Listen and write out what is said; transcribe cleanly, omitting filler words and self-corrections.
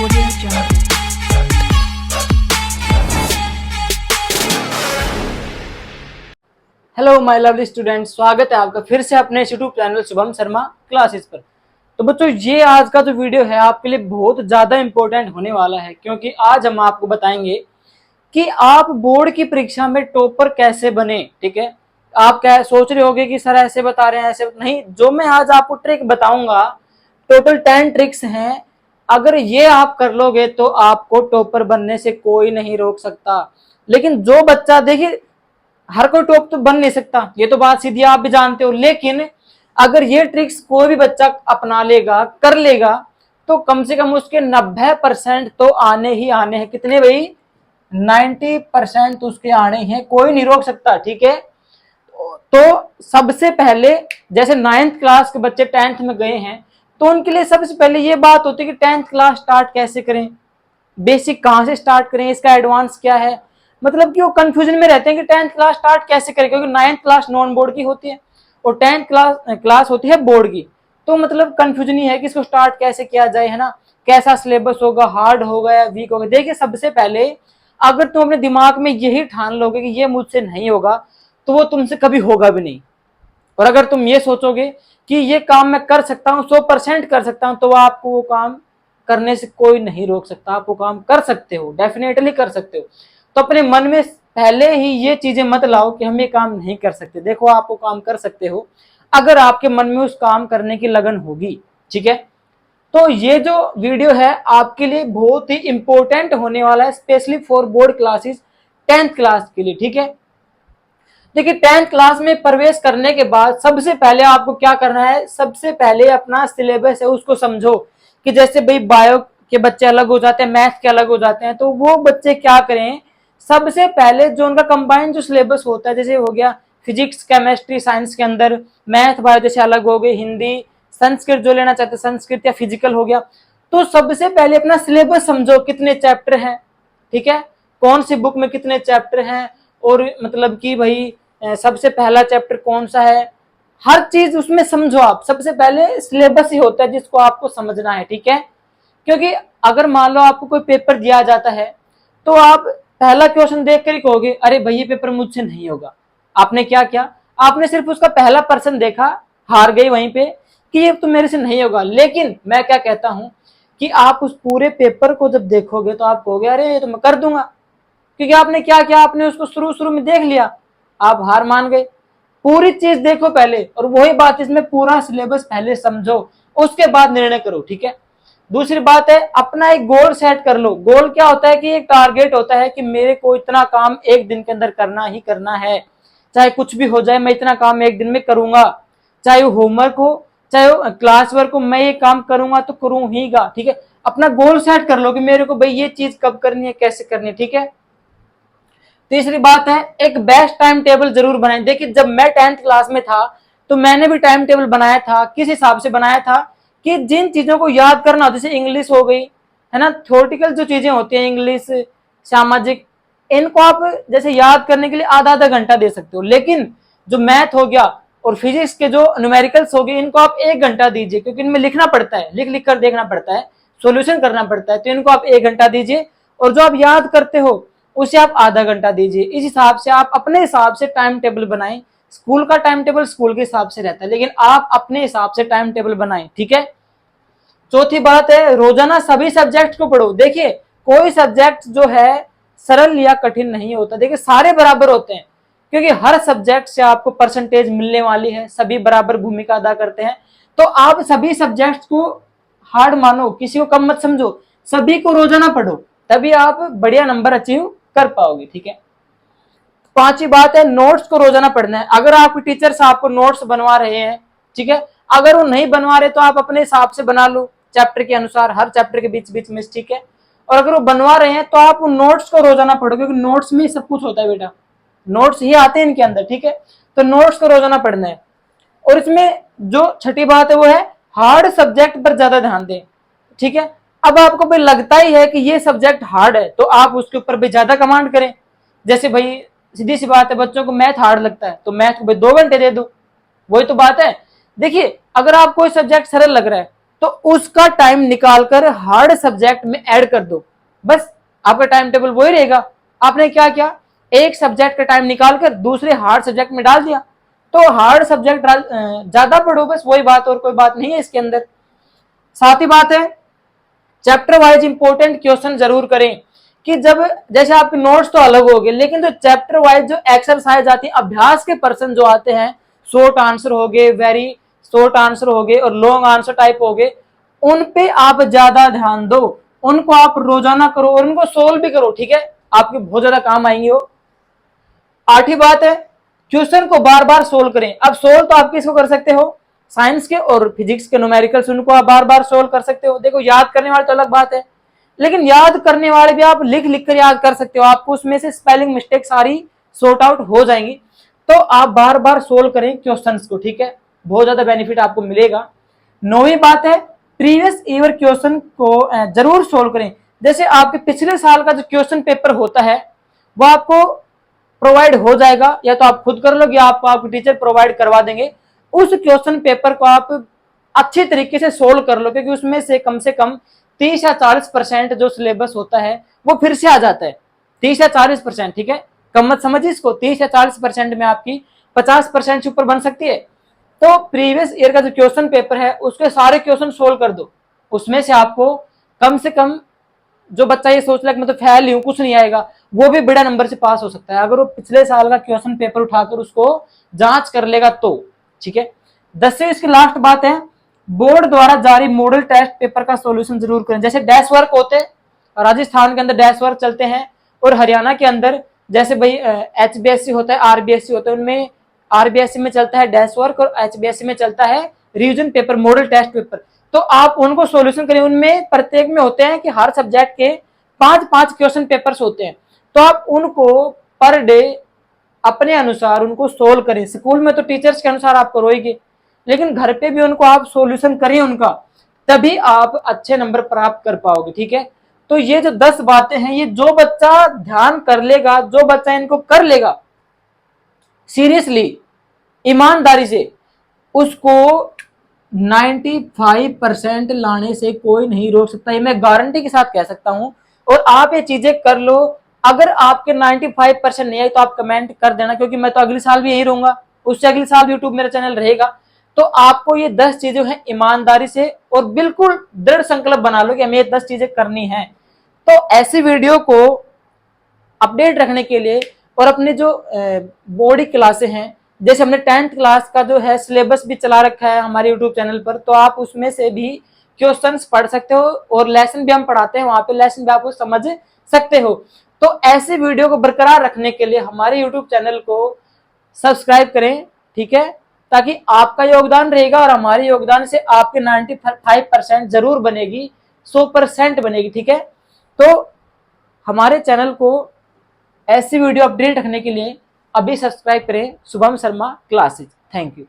Audio Jungle. Hello my lovely student, स्वागत है आपका फिर से अपने YouTube channel Shubham Sharma classes पर। तो बच्चों, ये आज का जो वीडियो है आपके लिए बहुत ज़्यादा इम्पोर्टेंट होने वाला है, क्योंकि आज हम आपको बताएंगे कि आप बोर्ड की परीक्षा में टॉपर कैसे बने। ठीक है, आप क्या सोच रहे होगे कि सर ऐसे बता रहे हैं, ऐसे नहीं। जो मैं आज आपको ट्रिक बताऊंगा, टोटल 10 ट्रिक्स हैं। अगर ये आप कर लोगे तो आपको टॉपर बनने से कोई नहीं रोक सकता। लेकिन जो बच्चा, देखिए, हर कोई टॉप तो बन नहीं सकता, ये तो बात सीधी आप भी जानते हो। लेकिन अगर ये ट्रिक्स कोई भी बच्चा अपना लेगा, कर लेगा, तो कम से कम उसके 90% तो आने ही आने हैं। कितने भाई? 90% तो उसके आने हैं, कोई नहीं रोक सकता। ठीक है, तो सबसे पहले जैसे 9th क्लास के बच्चे 10th में गए हैं, तो उनके लिए सबसे पहले ये बात होती है कि 10th क्लास स्टार्ट कैसे करें, बेसिक कहाँ से स्टार्ट करें, इसका एडवांस क्या है। मतलब कि वो कंफ्यूजन में रहते हैं कि 10th क्लास स्टार्ट कैसे करें, क्योंकि 9th क्लास नॉन बोर्ड की होती है और 10th क्लास होती है बोर्ड की। तो मतलब कंफ्यूजन ही है कि इसको स्टार्ट कैसे किया जाए, है ना। कैसा सिलेबस होगा, हार्ड होगा या वीक होगा। देखिए, सबसे पहले अगर तुम अपने दिमाग में यही ठान लोगे कि ये मुझसे नहीं होगा, तो वो तुमसे कभी होगा भी नहीं। और अगर तुम ये सोचोगे कि ये काम मैं कर सकता हूँ, 100% कर सकता हूँ, तो आपको वो काम करने से कोई नहीं रोक सकता। आप वो काम कर सकते हो, डेफिनेटली कर सकते हो। तो अपने मन में पहले ही ये चीजें मत लाओ कि हम ये काम नहीं कर सकते। देखो, आप वो काम कर सकते हो अगर आपके मन में उस काम करने की लगन होगी। ठीक है, तो ये जो वीडियो है आपके लिए बहुत ही इंपॉर्टेंट होने वाला है, specially for board classes 10th class के लिए। ठीक है, देखिए, 10th क्लास में प्रवेश करने के बाद सबसे पहले आपको क्या करना है, सबसे पहले अपना सिलेबस है उसको समझो। कि जैसे भाई बायो के बच्चे अलग हो जाते हैं, मैथ के अलग हो जाते हैं, तो वो बच्चे क्या करें, सबसे पहले जो उनका कंबाइंड जो सिलेबस होता है, जैसे हो गया फिजिक्स, केमिस्ट्री, साइंस के अंदर मैथ बायो जैसे अलग हो गए, हिंदी, संस्कृत जो लेना चाहते हैं संस्कृत या फिजिकल हो गया। तो सबसे पहले अपना सिलेबस समझो, कितने चैप्टर हैं। ठीक है, कौन सी बुक में कितने चैप्टर हैं, और मतलब कि भाई सबसे पहला चैप्टर कौन सा है, हर चीज उसमें समझो। आप सबसे पहले सिलेबस ही होता है जिसको आपको समझना है। ठीक है, क्योंकि अगर मान लो आपको कोई पेपर दिया जाता है, तो आप पहला क्वेश्चन देख कर ही कहोगे अरे भाई ये पेपर मुझसे नहीं होगा। आपने क्या किया, आपने सिर्फ उसका पहला पर्सन देखा, हार गई वहीं पे कि ये तो मेरे से नहीं होगा। लेकिन मैं क्या कहता हूं कि आप उस पूरे पेपर को जब देखोगे तो आप कहोगे अरे ये तो मैं कर दूंगा। क्योंकि आपने क्या किया, आपने उसको शुरू शुरू में देख लिया, आप हार मान गए। पूरी चीज देखो पहले, और वही बात, इसमें पूरा सिलेबस पहले समझो, उसके बाद निर्णय करो। ठीक है, दूसरी बात है, अपना एक गोल सेट कर लो। गोल क्या होता है कि एक टारगेट होता है कि मेरे को इतना काम एक दिन के अंदर करना ही करना है, चाहे कुछ भी हो जाए, मैं इतना काम एक दिन में करूंगा। चाहे वो होमवर्क हो, चाहे वो क्लास वर्क हो, मैं ये काम करूंगा तो करूं हीगा। ठीक है, अपना गोल सेट कर लो कि मेरे को भाई ये चीज कब करनी है, कैसे करनी है। ठीक है, तीसरी बात है, एक बेस्ट टाइम टेबल जरूर बनाएं। देखिए, जब मैं 10th क्लास में था तो मैंने भी टाइम टेबल बनाया था। किस हिसाब से बनाया था कि जिन चीजों को याद करना होता है, जैसे इंग्लिश हो गई, है ना, थ्योरेटिकल जो चीजें होती हैं, इंग्लिश, सामाजिक, इनको आप जैसे याद करने के लिए आधा आधा घंटा दे सकते हो। लेकिन जो मैथ हो गया और फिजिक्स के जो न्यूमेरिकल्स हो गए, इनको आप 1 घंटा दीजिए, क्योंकि इनमें लिखना पड़ता है, लिख लिख कर देखना पड़ता है, सोल्यूशन करना पड़ता है। तो इनको आप 1 घंटा दीजिए, और जो आप याद करते हो उसे आप आधा घंटा दीजिए। इस हिसाब से आप अपने हिसाब से टाइम टेबल बनाएं। स्कूल का टाइम टेबल स्कूल के हिसाब से रहता है, लेकिन आप अपने हिसाब से टाइम टेबल बनाएं। ठीक है, चौथी बात है, रोजाना सभी सब्जेक्ट को पढ़ो। देखिए, कोई सब्जेक्ट जो है सरल या कठिन नहीं होता। देखिए, सारे बराबर होते हैं, क्योंकि हर सब्जेक्ट से आपको परसेंटेज मिलने वाली है, सभी बराबर भूमिका अदा करते हैं। तो आप सभी सब्जेक्ट को हार्ड मानो, किसी को कम मत समझो, सभी को रोजाना पढ़ो, तभी आप बढ़िया नंबर अचीव कर पाओगे। ठीक है, पांचवी बात है, नोट्स को रोजाना पढ़ना है। अगर आपके टीचर्स आपको नोट्स बनवा रहे हैं, ठीक है, अगर वो नहीं बनवा रहे तो आप अपने हिसाब से बना लो, चैप्टर के अनुसार, हर चैप्टर के बीच बीच में। ठीक है, और अगर वो बनवा रहे हैं तो आप उन नोट्स को रोजाना पढ़ो, क्योंकि नोट्स में सब कुछ होता है बेटा, नोट्स ही आते हैं इनके अंदर। ठीक है, तो नोट्स को रोजाना पढ़ना है। और इसमें जो छठी बात है वो है, हार्ड सब्जेक्ट पर ज्यादा ध्यान दें। ठीक है, अब आपको भाई लगता ही है कि ये सब्जेक्ट हार्ड है, तो आप उसके ऊपर भी ज्यादा कमांड करें। जैसे भाई सीधी सी बात है, बच्चों को मैथ हार्ड लगता है तो मैथ को भाई 2 घंटे दे दो, वही तो बात है। देखिए, अगर आप कोई सब्जेक्ट सरल लग रहा है तो उसका टाइम निकालकर हार्ड सब्जेक्ट में ऐड कर दो, बस आपका टाइम टेबल वही रहेगा। आपने क्या किया, एक सब्जेक्ट का टाइम निकालकर दूसरे हार्ड सब्जेक्ट में डाल दिया, तो हार्ड सब्जेक्ट ज्यादा पढ़ो, बस वही बात, और कोई बात नहीं है इसके अंदर। साथ ही बात है, चैप्टर वाइज इंपॉर्टेंट क्वेश्चन जरूर करें, कि जब जैसे आपके नोट्स तो अलग हो गए, लेकिन जो चैप्टर वाइज जो एक्सरसाइज आती है, अभ्यास के पर्सन जो आते हैं, शॉर्ट आंसर हो गए, वेरी शॉर्ट आंसर हो गए और लॉन्ग आंसर टाइप हो गए, उन पे आप ज्यादा ध्यान दो, उनको आप रोजाना करो और उनको सोल्व भी करो, ठीक है, आपके बहुत ज्यादा काम आएंगे वो। आठवीं बात है, क्वेश्चन को बार बार सोल्व करें। अब सोल्व तो आप किसको कर सकते हो, साइंस के और फिजिक्स के न्यूमेरिकल्स, उनको आप बार बार सोल्व कर सकते हो। देखो याद करने वाले तो अलग बात है, लेकिन याद करने वाले भी आप लिख लिख कर याद कर सकते हो, आपको उसमें से स्पेलिंग मिस्टेक सारी सॉर्ट आउट हो जाएंगी। तो आप बार बार सोल्व करें क्वेश्चंस को, ठीक है, बहुत ज्यादा बेनिफिट आपको मिलेगा। नौवीं बात है, प्रीवियस ईयर क्वेश्चन को जरूर सोल्व करें। जैसे आपके पिछले साल का जो क्वेश्चन पेपर होता है वो आपको प्रोवाइड हो जाएगा, या तो आप खुद कर लो या आपको आपके टीचर प्रोवाइड करवा देंगे। उस क्वेश्चन पेपर को आप अच्छे तरीके से सोल्व कर लो, क्योंकि उसमें से कम 30 या 40% जो सिलेबस होता है वो फिर से आ जाता है, 30 या 40%, ठीक है, कम मत समझिए इसको, 30 या 40% में आपकी 50% से ऊपर बन सकती है। तो प्रीवियस ईयर का जो क्वेश्चन पेपर है उसके सारे क्वेश्चन सोल्व कर दो, उसमें से आपको कम से कम, जो बच्चा ये सोच रहा है कि मैं तो फेल ही हूं, कुछ नहीं आएगा, वो भी बड़ा नंबर से पास हो सकता है अगर वो पिछले साल का क्वेश्चन पेपर उठाकर उसको जांच कर लेगा तो, ठीक है। 10वीं इसकी लास्ट बात है, बोर्ड द्वारा जारी मॉडल टेस्ट पेपर का सॉल्यूशन जरूर करें। जैसे डैश वर्क होते हैं, राजस्थान के अंदर डैश वर्क चलते हैं, और हरियाणा के अंदर जैसे भाई HBSC होता है, RBSC होता है, उनमें RBSC में चलता है डैश वर्क और HBSC में चलता है revision paper, model test paper. तो आप उनको सॉल्यूशन करें, उनमें प्रत्येक में होते हैं कि हर सब्जेक्ट के 5-5 क्वेश्चन पेपर्स होते हैं, तो आप उनको पर डे अपने अनुसार उनको सोल्व करें। स्कूल में तो टीचर्स के अनुसार आप करोगे, लेकिन घर पे भी उनको आप सॉल्यूशन करें उनका, तभी आप अच्छे नंबर प्राप्त कर पाओगे, ठीक है। तो ये जो 10 बातें हैं, ये जो बच्चा ध्यान कर लेगा, जो बच्चा इनको कर लेगा सीरियसली, ईमानदारी से, उसको 95% लाने से कोई नहीं रोक सकता, ये मैं गारंटी के साथ कह सकता हूं। और आप ये चीजें कर लो, अगर आपके 95% नहीं आई तो आप कमेंट कर देना, क्योंकि मैं तो अगले साल भी यही रहूंगा, उससे अगले साल भी यूट्यूब मेरा चैनल रहेगा। तो आपको ये 10 चीजें हैं ईमानदारी से और बिल्कुल दृढ़ संकल्प बना लो कि हमें ये 10 चीजें करनी है। तो ऐसी वीडियो को अपडेट रखने के लिए, और अपने जो बोर्ड की क्लासें हैं, जैसे हमने 10th क्लास का जो है सिलेबस भी चला रखा है हमारे यूट्यूब चैनल पर, तो आप उसमें से भी क्वेश्चंस पढ़ सकते हो, और लेसन भी हम पढ़ाते हैं, वहां पे लेसन भी आप समझ सकते हो। तो ऐसे वीडियो को बरकरार रखने के लिए हमारे यूट्यूब चैनल को सब्सक्राइब करें, ठीक है, ताकि आपका योगदान रहेगा और हमारे योगदान से आपके 95% जरूर बनेगी, 100% बनेगी, ठीक है। तो हमारे चैनल को ऐसी वीडियो अपडेट रखने के लिए अभी सब्सक्राइब करें, Shubham Sharma classes. Thank you.